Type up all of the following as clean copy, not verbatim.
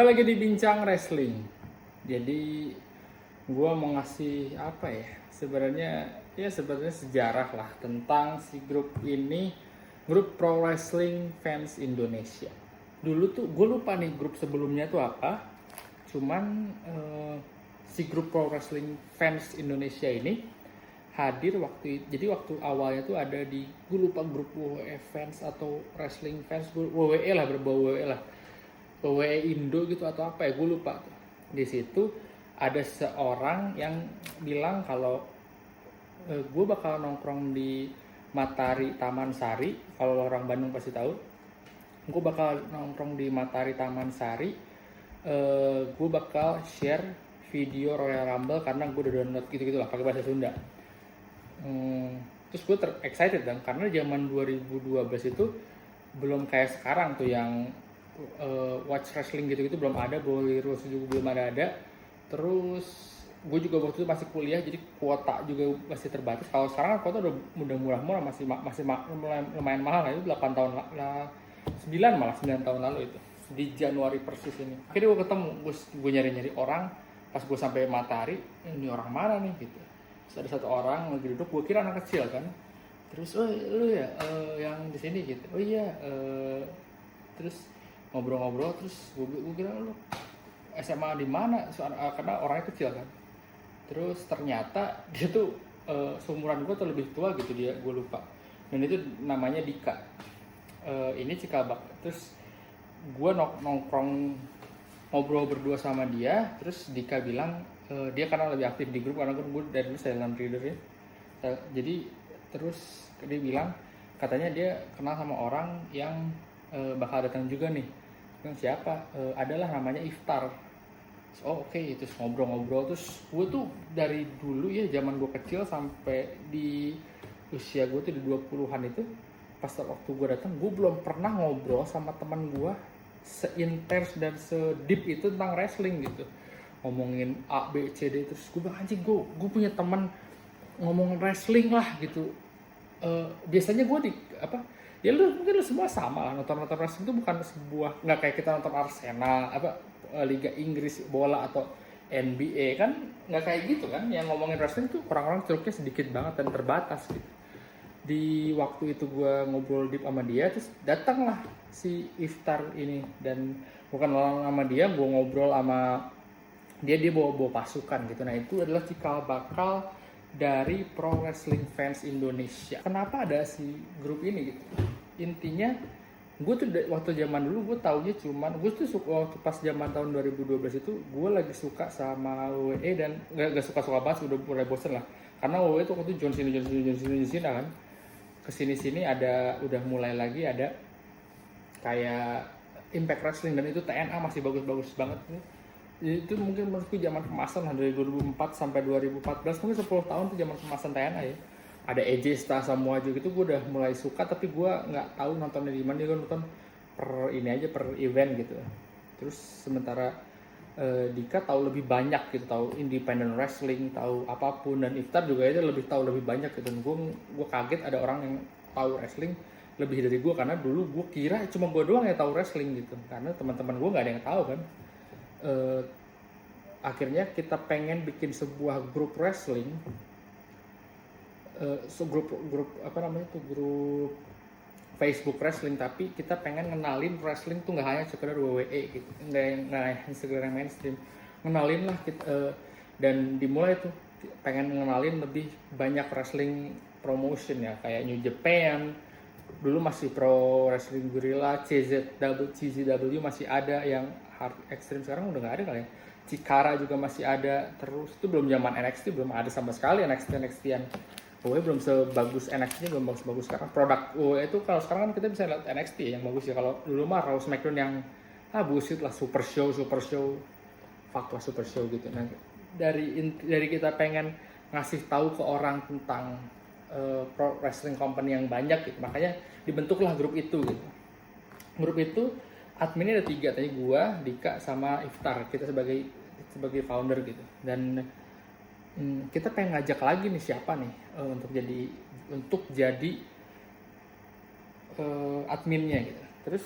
Kembali lagi di Bincang Wrestling. Jadi gue mau ngasih apa ya? Sebenarnya sejarah lah tentang si grup ini, grup Pro Wrestling Fans Indonesia. Dulu tuh gue lupa nih grup sebelumnya tuh apa. Cuman si grup Pro Wrestling Fans Indonesia ini hadir jadi waktu awalnya tuh ada di, gue lupa, grup WWE fans atau wrestling fans, WWE lah, berbau WWE lah, WWE Indo gitu atau apa ya, gue lupa. Di situ ada seorang yang bilang kalau gue bakal nongkrong di Matahari Taman Sari. Kalau orang Bandung pasti tahu, gue bakal nongkrong di Matahari Taman Sari. Gue bakal share video Royal Rumble karena gue udah download gitu-gitu lah pakai bahasa Sunda. Terus gue excited dan karena zaman 2012 itu belum kayak sekarang tuh yang watch wrestling gitu-gitu belum ada, Bolly Rules juga belum ada. Terus gue juga waktu itu masih kuliah, jadi kuota juga masih terbatas. Kalau sekarang kuota udah murah-murah, masih lumayan mahal. Itu 8 tahun lah, 9 tahun lalu itu, di Januari persis ini. Akhirnya gue ketemu, gue nyari-nyari orang. Pas gue sampai Matahari, ini orang mana nih gitu. Terus ada satu orang lagi duduk, gue kira anak kecil kan. Terus, oh lu ya yang di sini gitu. Oh iya, terus ngobrol-ngobrol, terus gue kira lu SMA di mana, karena orangnya kecil kan. Terus ternyata dia tuh seumuran gue atau lebih tua gitu, dia, gue lupa. Dan itu namanya Dika. Ini Cikabak. Terus gue nongkrong ngobrol berdua sama dia. Terus Dika bilang dia karena lebih aktif di grup, karena gue dari dulu silent reader ya. Jadi terus dia bilang katanya dia kenal sama orang yang bakal datang juga nih. Siapa? Adalah namanya Iftar. Oh oke. Terus ngobrol-ngobrol. Terus gue tuh dari dulu ya, zaman gue kecil sampai di usia gue tuh di 20-an itu, pas waktu gue datang, gue belum pernah ngobrol sama teman gue seintens dan sedeep itu tentang wrestling gitu. Ngomongin A, B, C, D. Terus gue bilang, anjing, gue punya teman ngomong wrestling lah gitu. Biasanya gue ya mungkin lu semua sama lah, nonton wrestling itu bukan sebuah, nggak kayak kita nonton Arsenal Liga Inggris bola atau NBA kan, nggak kayak gitu kan. Yang ngomongin wrestling tuh orang-orang curugnya sedikit banget dan terbatas gitu. Di waktu itu gue ngobrol deep sama dia, terus datanglah si Iftar ini, dan bukan orang sama dia, gue ngobrol sama dia bawa pasukan gitu. Nah itu adalah cikal bakal dari Pro Wrestling Fans Indonesia. Kenapa ada si grup ini gitu? Intinya gue tuh waktu zaman dulu gue taunya cuman, gue tuh suka waktu pas zaman tahun 2012 itu gue lagi suka sama WWE dan gak suka banget, udah mulai bosen lah. Karena WWE tuh waktu itu John Cena kan. Kesini-sini udah mulai lagi ada kayak Impact Wrestling, dan itu TNA masih bagus-bagus banget. Itu mungkin menurutku zaman kemasan lah, dari 2004 sampai 2014, mungkin 10 tahun tuh zaman kemasan TNA ya. Ada AJ Styles semua juga, itu gue udah mulai suka, tapi gue nggak tahu nontonnya di mana. Gue nonton per event gitu. Terus sementara Dika tahu lebih banyak gitu, tahu independent wrestling, tahu apapun, dan Iftar juga itu tahu lebih banyak gitu. Dan gue kaget ada orang yang tahu wrestling lebih dari gue, karena dulu gue kira cuma gue doang yang tahu wrestling gitu, karena teman-teman gue nggak ada yang tahu kan. Akhirnya kita pengen bikin sebuah grup wrestling, grup grup Facebook wrestling, tapi kita pengen ngenalin wrestling tuh nggak hanya sekedar WWE gitu, nggak sekedar yang mainstream, ngenalin lah kita, dan dimulai tuh pengen ngenalin lebih banyak wrestling promotion ya, kayak New Japan dulu masih Pro Wrestling Guerrilla, CZW masih ada, yang Hard Extreme sekarang udah nggak ada kali ya. Chikara juga masih ada. Terus itu belum zaman NXT, belum ada sama sekali NXT-an. WWE belum sebagus NXT-nya, belum bagus sekarang. Produk WWE itu kalau sekarang kan kita bisa lihat NXT yang bagus ya. Kalau dulu mah Raw, SmackDown yang bullshit lah, super show, fuck lah super show gitu. Nah, dari kita pengen ngasih tahu ke orang tentang pro wrestling company yang banyak gitu, makanya dibentuklah grup itu gitu. Grup itu adminnya ada 3, tadi gua, Dika, sama Iftar. Kita sebagai founder gitu. Dan kita pengen ngajak lagi nih siapa nih untuk jadi adminnya gitu. Terus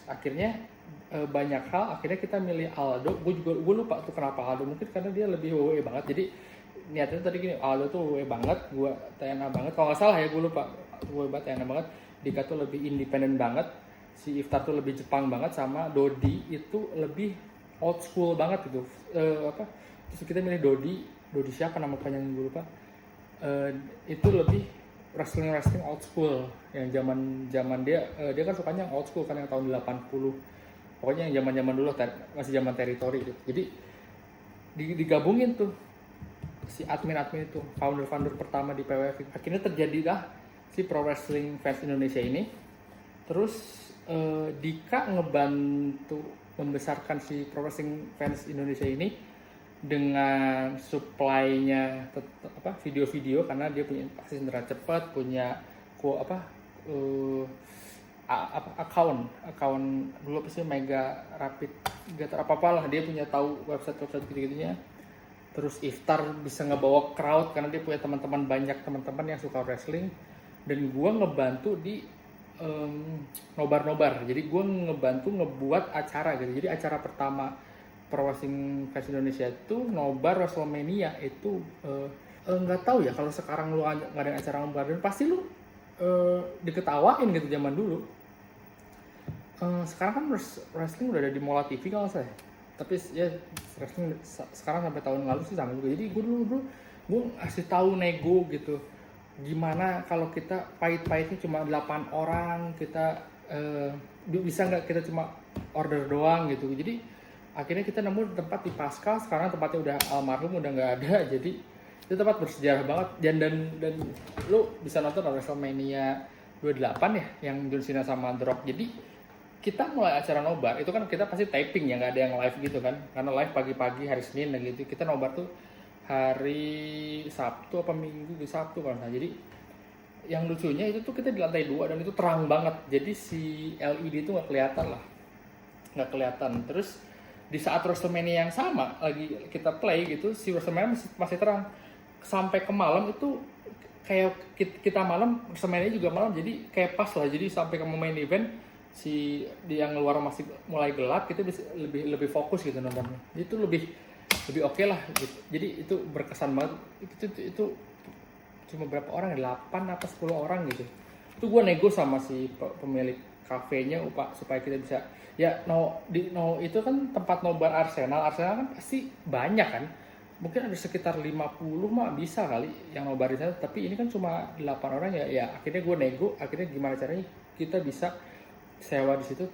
akhirnya banyak hal akhirnya kita milih Aldo. Gue lupa tuh kenapa Aldo, mungkin karena dia lebih WWE banget. Jadi niatnya tadi gini, Aldo tuh WWE banget, gue TNA banget kalau nggak salah ya, gue lupa. Gue banget TNA banget, Dika tuh lebih independen banget, si Iftar tuh lebih Jepang banget, sama Dodi itu lebih old school banget gitu. Terus kita milih Dodi siapa nama panjangnya gue lupa. Itu lebih wrestling old school yang zaman dia kan sukanya yang old school kan, yang tahun 80, pokoknya yang zaman dulu masih zaman teritori gitu. Jadi digabungin tuh si admin itu, founder pertama di PWF. Akhirnya terjadilah si Pro Wrestling Fans Indonesia ini. Terus Dika ngebantu membesarkan si Pro Wrestling Fans Indonesia ini dengan supply-nya video-video, karena dia punya akses internet cepat, punya account dulu apa sih, Mega Rapid Gator apa-apalah, dia punya tahu website gitu-gitunya. Terus Iftar bisa ngebawa crowd karena dia punya banyak teman-teman yang suka wrestling, dan gue ngebantu di nobar. Jadi gue ngebantu ngebuat acara gitu. Jadi acara pertama Pro Wrestling Fans Indonesia itu nobar WrestleMania itu nggak tahu ya kalau sekarang lu ngadain acara nobar, dan pasti lu diketawain gitu zaman dulu. Sekarang kan wrestling udah ada di Mola TV kalau saya. Tapi ya wrestling sekarang sampai tahun lalu sih sama juga. Jadi gue dulu gue ngasih tahu nego gitu. Gimana kalau kita pahit-pahitnya cuma 8 orang, kita bisa nggak kita cuma order doang gitu. Jadi akhirnya kita nemu tempat di Pascal, sekarang tempatnya udah almarhum, udah nggak ada. Jadi itu tempat bersejarah banget, dan lu bisa nonton WrestleMania 28 ya, yang John Cena sama The Rock. Jadi kita mulai acara nobar itu kan kita pasti taping ya, nggak ada yang live gitu kan, karena live pagi-pagi hari Senin dan gitu. Kita nobar tuh hari Sabtu apa Minggu, di Sabtu kalau nggak. Jadi yang lucunya itu tuh kita di lantai 2 dan itu terang banget, jadi si LED itu nggak kelihatan. Terus di saat WrestleMania yang sama lagi kita play gitu, si WrestleMania masih terang sampai ke malam. Itu kayak kita malam, WrestleMania juga malam, jadi kayak pas lah. Jadi sampai ke main event, si yang luar masih mulai gelap, kita bisa lebih fokus gitu nontonnya. Itu lebih oke lah gitu. Jadi itu berkesan banget. Itu cuma berapa orang, 8 apa 10 orang gitu. Itu gue nego sama si pemilik kafenya supaya kita bisa ya itu kan tempat nobar Arsenal kan pasti banyak kan, mungkin ada sekitar 50 mah bisa kali yang nobar di sana, tapi ini kan cuma 8 orang ya akhirnya gue nego, akhirnya gimana caranya kita bisa sewa di situ,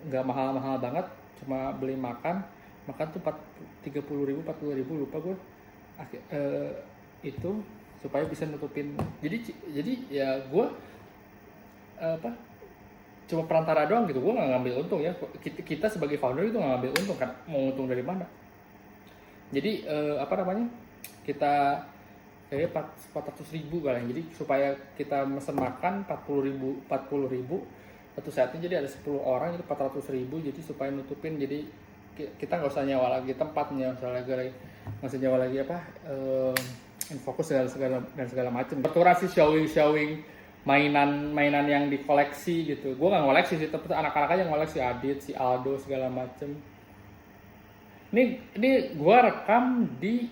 nggak mahal banget, cuma beli makan tuh 30.000 40.000 lupa gue, itu supaya bisa nutupin. Jadi ya gue cuma perantara doang gitu, gue nggak ngambil untung ya. Kita sebagai founder itu nggak ngambil untung kan, mau untung dari mana. Jadi kita kayaknya 400.000 kali, jadi supaya kita mesen makan 40.000 satu setnya, jadi ada 10 orang jadi 400.000, jadi supaya nutupin. Jadi kita nggak usah nyewa lagi tempatnya, nggak usah nyewa lagi Infokus segala macam. Perturasi showing mainan yang dikoleksi gitu. Gue nggak ngoleksi sih, tapi anak-anak aja ngoleksi, Adit, si Aldo segala macem. Ini gue rekam di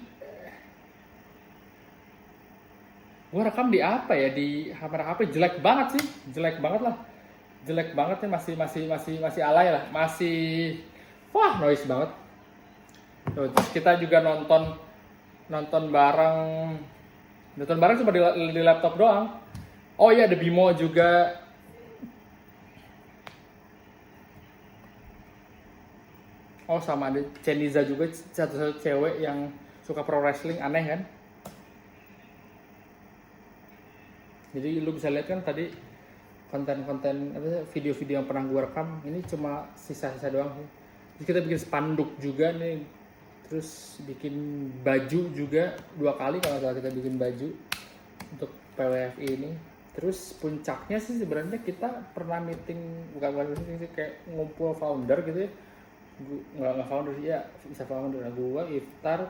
apa ya, di kamera HP. Jelek banget lah, jelek banget nih, masih alay lah, masih noise banget. Terus kita juga nonton bareng cuma di laptop doang. Oh iya, ada Bimo juga. Oh sama ada Ceniza juga, satu cewek yang suka pro wrestling, aneh kan. Jadi lu bisa lihat kan tadi konten-konten video-video yang pernah gue rekam, ini cuma sisa-sisa doang sih. Jadi kita bikin spanduk juga nih, terus bikin baju juga 2 kali kalau salah kita bikin baju untuk PWFI ini. Terus puncaknya sih sebenarnya kita pernah meeting, bukan meeting sih, kayak ngumpul founder gitu ya. Nggak founder sih ya, bisa founder. Gua, Iftar,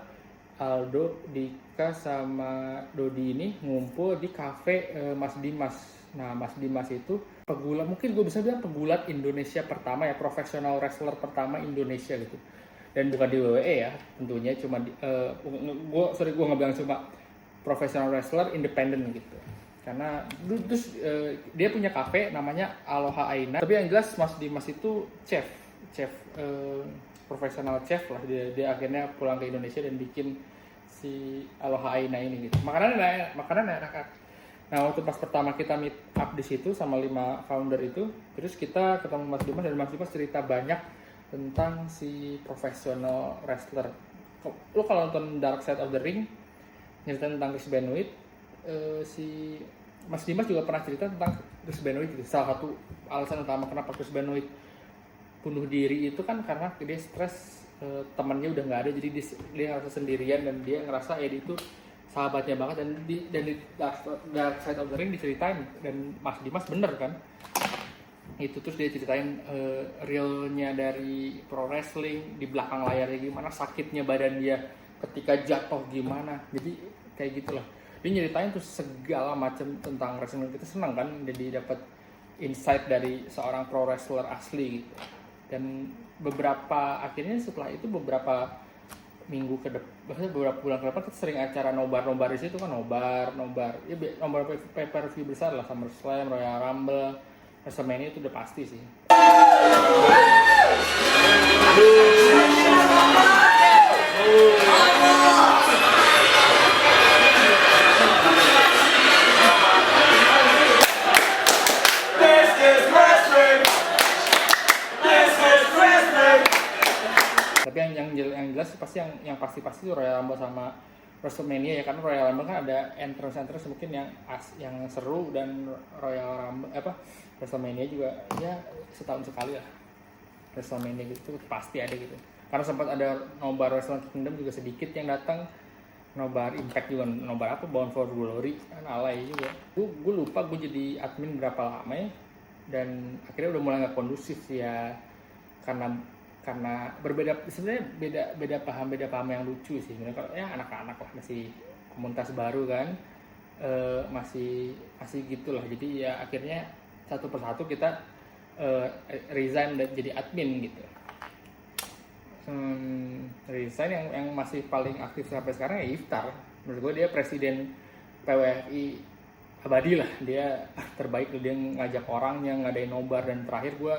Aldo, Dika sama Dodi ini ngumpul di cafe Mas Dimas Nah, Mas Dimas itu pegulat, mungkin gue bisa bilang pegulat Indonesia pertama ya, profesional wrestler pertama Indonesia gitu. Dan bukan di WWE ya, tentunya cuma gue nggak bilang cuma profesional wrestler independen gitu. Karena terus dia punya kafe namanya Aloha Aina. Tapi yang jelas Mas Dimas itu chef profesional chef lah. Dia akhirnya pulang ke Indonesia dan bikin si Aloha Aina ini gitu. Makanan enak. Nah, waktu pas pertama kita meet up di situ sama 5 founder itu, terus kita ketemu Mas Dimas dan Mas Dimas cerita banyak tentang si professional wrestler. Lo kalau nonton Dark Side of the Ring, nyeritain tentang Chris Benoit, si Mas Dimas juga pernah cerita tentang Chris Benoit gitu. Salah satu alasan utama kenapa Chris Benoit bunuh diri itu kan karena dia stres, temannya udah nggak ada, jadi dia ngerasa sendirian dan dia ngerasa ya itu sahabatnya banget, dan di Dark Side of the Ring diceritain dan Mas Dimas bener kan itu. Terus dia ceritain realnya dari pro wrestling di belakang layarnya, gimana sakitnya badan dia ketika jatuh gimana. Jadi kayak gitulah dia nyeritain tuh segala macam tentang wrestling. Kita senang kan jadi dapat insight dari seorang pro wrestler asli gitu. Dan akhirnya setelah itu beberapa minggu ke depan, beberapa bulan ke depan kita sering acara nobar di situ kan, nobar ya, nobar pay per view besar lah, SummerSlam, Royal Rumble, WrestleMania itu udah pasti sih. Tapi yang jelas pasti yang pasti itu Royal Rumble sama WrestleMania ya, karena Royal Rumble kan ada entrance mungkin yang seru, dan Royal Rumble WrestleMania juga ya setahun sekali lah. WrestleMania gitu pasti ada gitu. Karena sempat ada nobar Wrestle Kingdom juga sedikit yang datang, nobar Impact juga, nobar Bound for Glory kan alay juga. Gue lupa gue jadi admin berapa lama ya, dan akhirnya udah mulai nggak kondusif ya, karena berbeda, sebenarnya beda paham yang lucu sih. Kalau ya anak-anak lah, masih komunitas baru kan, masih gitulah. Jadi ya akhirnya satu persatu kita resign dan jadi admin gitu. Resign yang masih paling aktif sampai sekarang ya Iftar. Menurut gue dia presiden PWFI abadi lah, dia terbaik tuh, dia ngajak orang yang ngadain nobar. Dan terakhir gue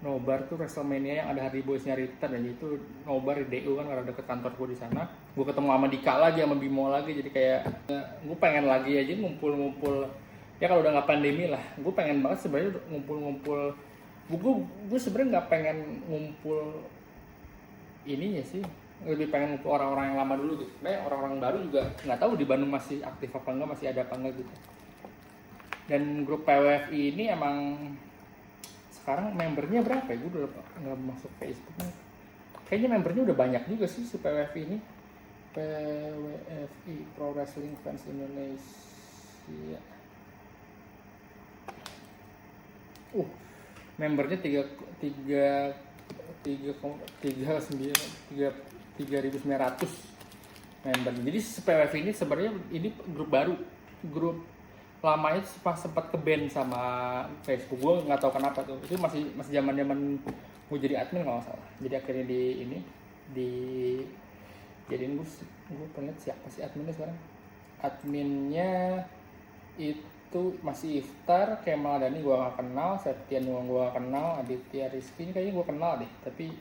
nobar tuh WrestleMania yang ada Hardy Boysnya Return, dan itu nobar di DU kan, karena deket kantor gue di sana. Gue ketemu sama Dika lagi, sama Bimo lagi, jadi kayak gue pengen lagi aja ngumpul ya, kalau udah nggak pandemi lah. Gue pengen banget sebenarnya ngumpul. Gue sebenarnya nggak pengen ngumpul ininya sih, lebih pengen ngumpul orang-orang yang lama dulu gitu. Kayak orang-orang baru juga nggak tahu di Bandung masih aktif apa enggak, masih ada apa enggak gitu. Dan grup PWFI ini emang sekarang membernya berapa ya? Gue udah nggak masuk Facebooknya. Kayaknya membernya udah banyak juga sih si PWFI ini. PWFI, Pro Wrestling Fans Indonesia. Membernya 3.900 member. Jadi PWFI ini sebenarnya ini grup baru. Grup lamanya sempat ke-ban sama Facebook. Gue nggak tahu kenapa tuh. Itu masih zaman gue jadi admin kalau nggak salah. Jadi akhirnya jadiin gue pengen siapa sih adminnya sekarang. Adminnya itu masih Iftar, Kemal Dani gue gak kenal, Septian gue gak kenal, Aditya Rizky ini kayaknya gue kenal deh, tapi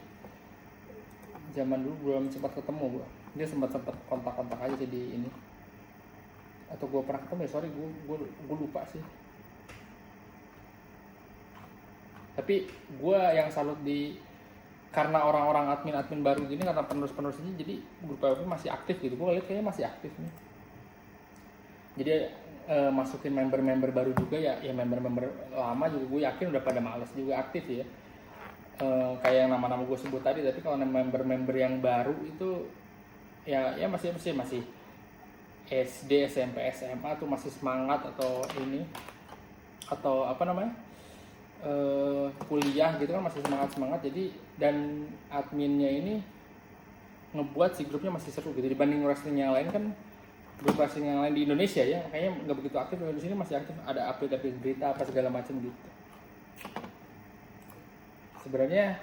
zaman dulu belum sempat ketemu gue. Dia sempat kontak-kontak aja sih di ini, atau gue pernah ketemu ya, sorry gue lupa sih. Tapi gue yang salut karena orang-orang admin baru gini, karena penerus ini, jadi grup PWP masih aktif gitu. Gue lihat kayaknya masih aktif nih. Jadi masukin member baru juga ya member lama juga gue yakin udah pada males juga aktif ya. Kayak yang nama-nama gue sebut tadi. Tapi kalau member yang baru itu ya masih SD, SMP, SMA tuh masih semangat, atau ini, atau apa namanya, kuliah gitu kan, masih semangat. Jadi dan adminnya ini ngebuat si grupnya masih seru gitu dibanding wrestling yang lain kan. grup wrestling yang lain di Indonesia ya, makanya nggak begitu aktif. Di sini masih aktif, ada update berita apa segala macam gitu. Sebenarnya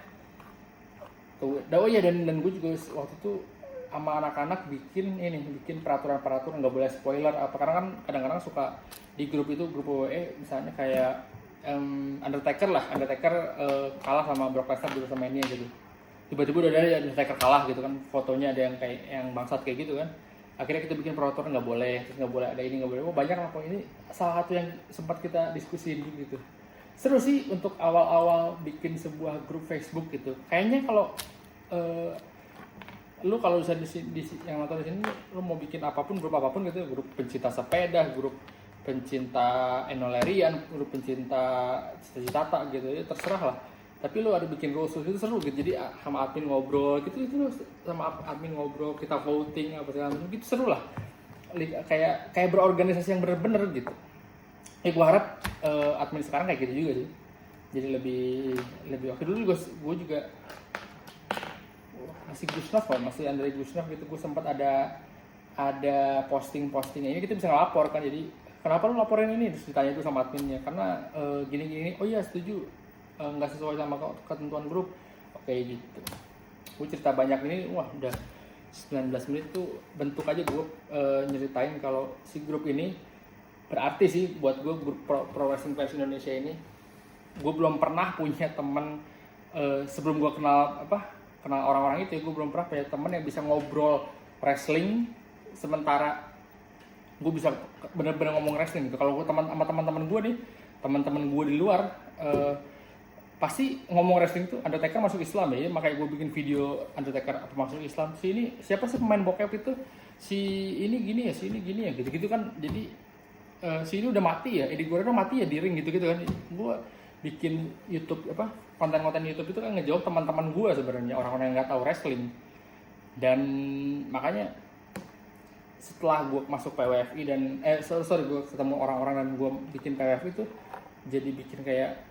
tuh, oh iya, dan gue juga waktu itu sama anak-anak bikin peraturan nggak boleh spoiler apa, karena kan kadang-kadang suka di grup itu, grup WWE misalnya kayak Undertaker kalah sama Brock Lesnar di WrestleMania gitu, tiba-tiba udah ada Undertaker kalah gitu kan, fotonya ada yang kayak yang bangsat kayak gitu kan, akhirnya kita bikin peraturan nggak boleh, terus nggak boleh ada ini, nggak boleh, banyak lah. Ini salah satu yang sempat kita diskusin gitu. Seru sih untuk awal-awal bikin sebuah grup Facebook gitu. Kayaknya kalau lu kalau bisa yang nonton di sini, lu mau bikin apapun, grup apapun gitu, grup pencinta sepeda, grup pencinta enolerian, grup pencinta cita-cita gitu ya, terserah lah. Tapi lu ada bikin rules itu seru gitu. Jadi sama admin ngobrol gitu, itu sama admin ngobrol, kita voting apa segala macam gitu, seru lah. Kayak berorganisasi yang bener-bener gitu. Gue harap admin sekarang kayak gitu juga sih. Jadi lebih oke. Dulu gue juga masih Gusnov kok, masih Andre Gusnov gitu, gue sempat ada posting-postingnya ini, kita bisa ngelapor kan. Jadi kenapa lu laporin ini, terus ditanya itu sama adminnya, karena gini, oh iya setuju, nggak sesuai sama ketentuan grup, oke gitu. Gue cerita banyak ini, wah udah 19 menit tuh, bentuk aja gue nyeritain kalau si grup ini berarti sih buat gue, grup Pro Wrestling Fans Indonesia ini. Gue belum pernah punya temen sebelum gue kenal orang-orang itu ya, gue belum pernah punya temen yang bisa ngobrol wrestling sementara gue bisa bener-bener ngomong wrestling gitu. Kalau gue sama teman-teman gue nih, teman-teman gue di luar pasti ngomong wrestling tuh Undertaker masuk Islam ya, makanya gue bikin video Undertaker apa masuk Islam, si ini siapa sih pemain bokep itu, si ini gini ya, si ini gini ya, gitu-gitu kan. Jadi si ini udah mati ya, Eddie Guerrero mati ya di ring gitu-gitu kan. Gue bikin YouTube konten-konten YouTube itu kan ngejawab teman-teman gue sebenarnya, orang-orang yang nggak tahu wrestling. Dan makanya setelah gue masuk PWFI dan gue ketemu orang-orang dan gue bikin PWFI itu jadi bikin kayak,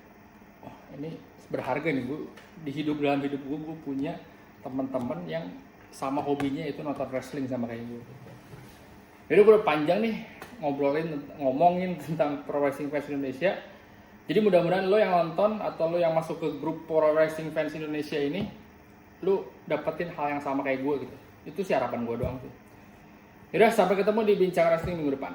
oh ini berharga nih, gue dalam hidup gue punya teman-teman yang sama hobinya itu nonton wrestling sama kayak gue. Jadi gue udah panjang nih ngomongin tentang Pro Wrestling Fans Indonesia. Jadi mudah-mudahan lo yang nonton atau lo yang masuk ke grup Pro Wrestling Fans Indonesia ini, lo dapetin hal yang sama kayak gue gitu. Itu sih harapan gue doang tuh. Yaudah, sampai ketemu di Bincang Wrestling minggu depan.